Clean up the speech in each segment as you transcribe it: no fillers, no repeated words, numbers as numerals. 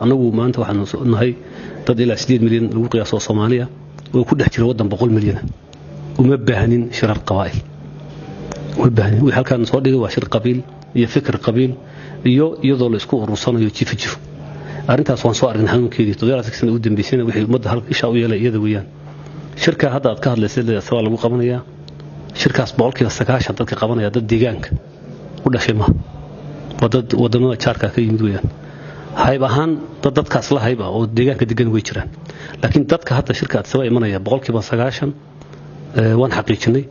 anagu maanta waxaan nahay dad ilaa 8 milyan lagu qiyaaso Soomaaliya oo ku dhex jira wadan 100 milyan uma baahanin shirar qabaa'il uma baahanin wixii halkan soo dhigay waa shir qabiil iyo fikir qabiil iyo iyadoo la isku urursanayo jif arintaas waan soo aragnay xanuunkeedii toddobaadkii sano u dambeysay wixii ummadda halka isha u yeelay iyada weeyaan shirka hadda aad ka hadlaysay sabab lagu qabanaya shirkaas boqolkiiba 90 dadka qabanaya dad deegaanka u dhashay ma wadad wadamada jaarka ka yimid weeyaan hayb ahaan dadkaas la hayb oo deegaanka degan way jiraan laakiin dadka hadda shirka aad sabab imanaya boqolkiiba 90 waan xaqiijinay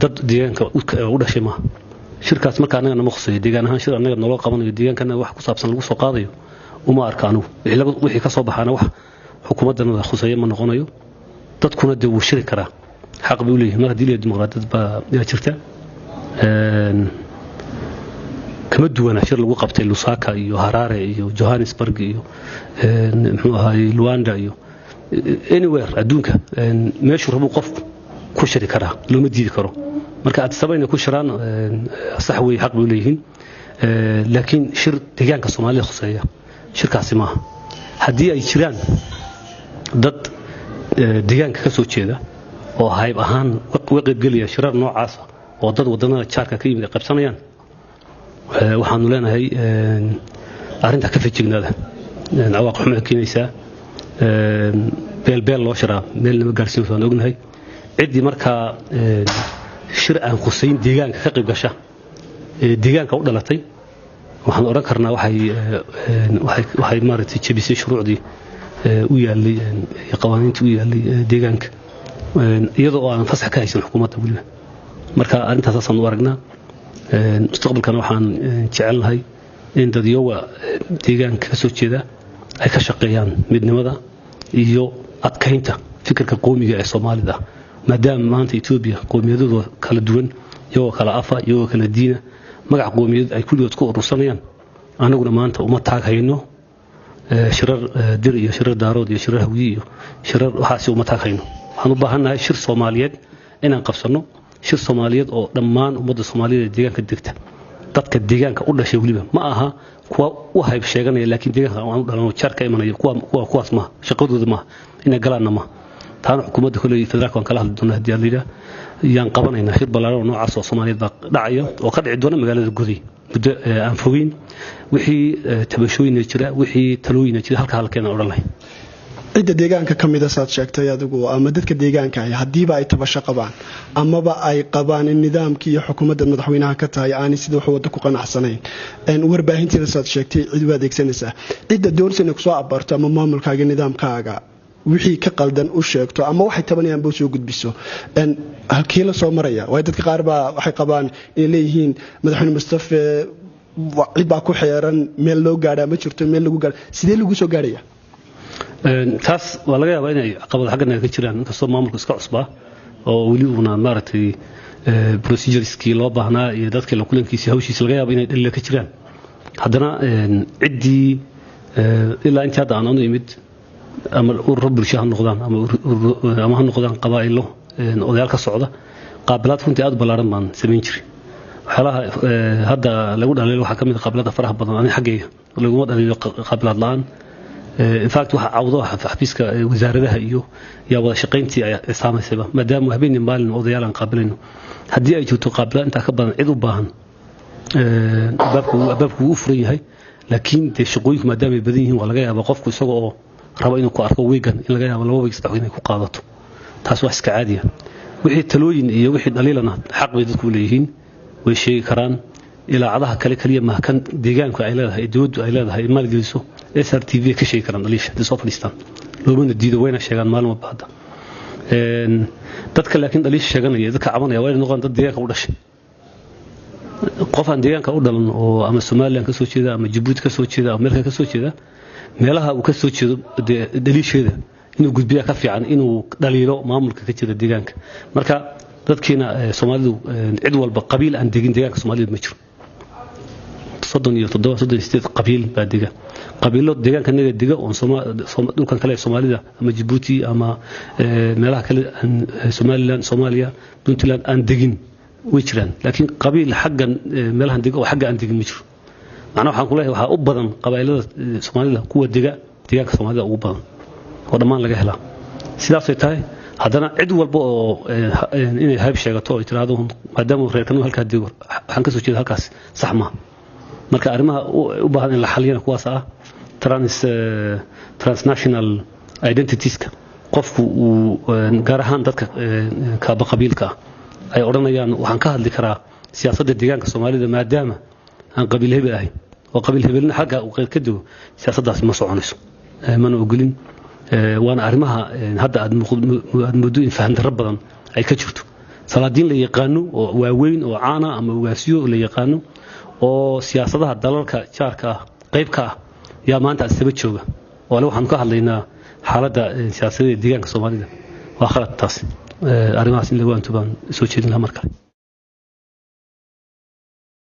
dad deegaanka u dhashay ma shirkaas marka anaga nama khusay deegaan ahaan shir anaga nolol qabanayo deegaankana wax ku saabsan lagu soo qaadayo uma arkaanu wixii ka soo baxana wax xukuumadana khusay ma noqonayo dadkuna de wuu shiri karaa xaq buu leeyahay mar hadii dimuqraadiyad baa jirta kama duwana shir lagu qabtay Lusaka iyo Harare iyo Johannesburg iyo muxuu ahaay Luanda iyo anywhere adduunka meeshu rabo qof ku shiri karaa looma diidi karo marka aad sabayna ku shiraan sax way xaq buu leeyahay laakiin shir deegaanka Soomaaliya khusaya shirkaasi ma hadii ay jiraan dad deegaanka ka soo jeeda oo hayb ahaan waqti galiya shirar noocaas oo dad wadamada jaarka ka yimid qabsanayaan waxaanu leenahay arinta ka fajignaada cawaaq xumo keenaysa beel loo shiraa meel lama gaarsiin soo ognahay cidii marka shir aan khusayn deegaanka ka qayb gasha deegaanka u dhalatay waxaan oran karnaa waxay maaragtay jabisay shuruucdii u yaalay qawaaniintii u yaalay deegaanka iyadoo aan fasax ka haysan xukuumadda waliba marka arintaas aan u aragnaa mustaqbalkana waxaan jecelnahay in dadyowa deegaanka ka soo jeeda ay ka shaqeeyaan midnimada iyo adkaynta fikirka qowmiga ee Soomaalida maadaama maanta Ethiopia qowmiyadoodu kala duwan iyagoo kala afa iyagoo kala diina magac qowmiyad ay kulligood ku urursanayaan anaguna maanta uma taag hayno shirar dir iyo shirar daarood iyo shirar hawiye iyo shirar waxaasi uma taag hayno waxaan u baahanahay shir Soomaaliyeed inaan qabsano shir Soomaaliyeed oo dhammaan ummadda Soomaaliyeed deegaanka degta dadka deegaanka u dhashay waliba ma aha kuwa u hayb sheeganaya laakiin deegaanka aan u dhalano jaarka imanaya kuwaas ma shaqadooda ma ina galaana ma taana xukuumadda kulay federaalka aan kala hadli doonaa hadii aan leeyahay yaan qabanaynaa shir ballaaran noocaas oo Soomaaliyeed baa dhacaya oo ka dhici doona magaalada Gudi muddo aan fogeyn wixii tabashooyin jira wixii talooyin jira halkeena oran lahayn cidda deegaanka kamid ah saad sheegtay adigu ama dadka deegaanka ah hadiiba ay tabasho qabaan amaba ay qabaan in nidaamkii iyo xukuumadda madaxweynaha ka tahay aan sidoo wax wada ku qanacsanayn warbaahintiina saad sheegtay cid u adeegsanaysa cidda doorsan ku soo abarto ama maamulkaaga nidaamkaaga wixii ka qaldan u sheegto ama waxay tabanayaan buu soo gudbiso halkii la soo maraya way dadka qaar baa waxay qabaan in leeyihiin madaxweyne Mustafa cid baa ku xeeran meel loo gaadha ma jirto meel lagu gaar sidee lagu soo gaaraya taas waa laga yaabaa inay caqabad xaggan ka jiraan inkastoo maamulku iska cusbaa oo wali uuna maaragtay procedureski loo baahnaa iyo dadka la kulankiisa hawshiisa laga yaabaa inay dhalila ka jiraan haddana ciddii ilaa intii hadda aan u imid ama urur bulsho ha noqdaan ama ha noqdaan qabaa'ilo odayaal ka socda qaabilaad runtii aad ballaaran baan samayn jiray waxyaalaha hadda lagu dhaliilo waxaa ka mid ah qaabilaadda faraha badan aniga xaggayga laguma dhaliilo qaabilaad la'aan in fact waxa cawdo xafiiska wasaaradaha iyo yaa wada shaqayntii ay saameysayba maadaama habeenii maalin odayaal aan qaabilayno haddii ay jirto qaabilaad inta ka badan cid u baahan baabku u furan yahay laakiin de shaqooyinku maadaama ay badan yihiin waa laga yaabaa qofku isagoo oo rabo inuu ku arko weegan in laga yaabo 2 week 3 week inay ku qaadato taas wax iska caadi ah wixii talooyin iyo wixii dhaliilana xaq bay dadku leeyihiin way sheegi karaan ilaacadaha kaliya ma kan deegaanku ay leedahay dawladdu ay leedahay maalgeliso SRTV ka sheegi karaan dhaliisha soo fadhiistaan loobana diido wayna sheegaan maalmo baada dadka laakiin dhaliisha sheeganaya dadka cabanaya way noqon dad deegaanka u dhashay qof aan deegaanka u dhalan oo ama Soomaaliland ka soo jeeda ama Djibouti ka soo jeeda ama Amerika ka soo jeeda meelaha uu ka soo jeedo dhaliisheeda inuu gudbiya ka fiican inuu dhaliilo maamulka ka jira deegaanka marka dadkiina Soomaalidu cid walba qabiil aan deegin deegaanka Soomaaliyeed ma jiro 37 qabiil baa deega qabiilo deegaanka naga deega oo dhulkan kale Soomaalida ama Djibouti ama meelaha kale Somaliland Soomaaliya Puntland aan deegin way jiraan laakiin qabiil xaggan meelaha deega oo xagga aan deegin ma jiro macnaha waxaan ku leeyahay waxa u badan qabaylada Soomaalida kuwa deegaanka Soomaalida ugu badan oo dhammaan laga helaa sidaas ay tahay haddana cid walba oo inay hayb sheegato oo tiraahdo maadaama reerkanu halka digo waxaan ka soo jeedaa halkaas sax ma marka arrimaha u baahan in la xaliyana kuwaas ah transnational identitieska qofku uu gaar ahaan dadka ka qabiilka ay oranayaan waxaan ka hadli karaa siyaasadda deegaanka Soomaalida maadaama aan qabiil hebel ahay oo qabiil hebelna xagga uu qeyb ka digo siyaasaddaas ma soconayso mana ogolin waana arrimaha hadda aad muddo in fahan darro badan ay ka jirto salaadiin la yaqaano oo waaweyn oo caana ama ugaasiyo la yaqaano oo siyaasadaha dalalka jaarka ah qayb ka ah yaa maanta asaba jooga oo waxaan ka hadlaynaa xaaladda siyaasadda deegaanka Soomaalida waa khalad taas arrimahaas in lagu antubaan soo jeedin la markaa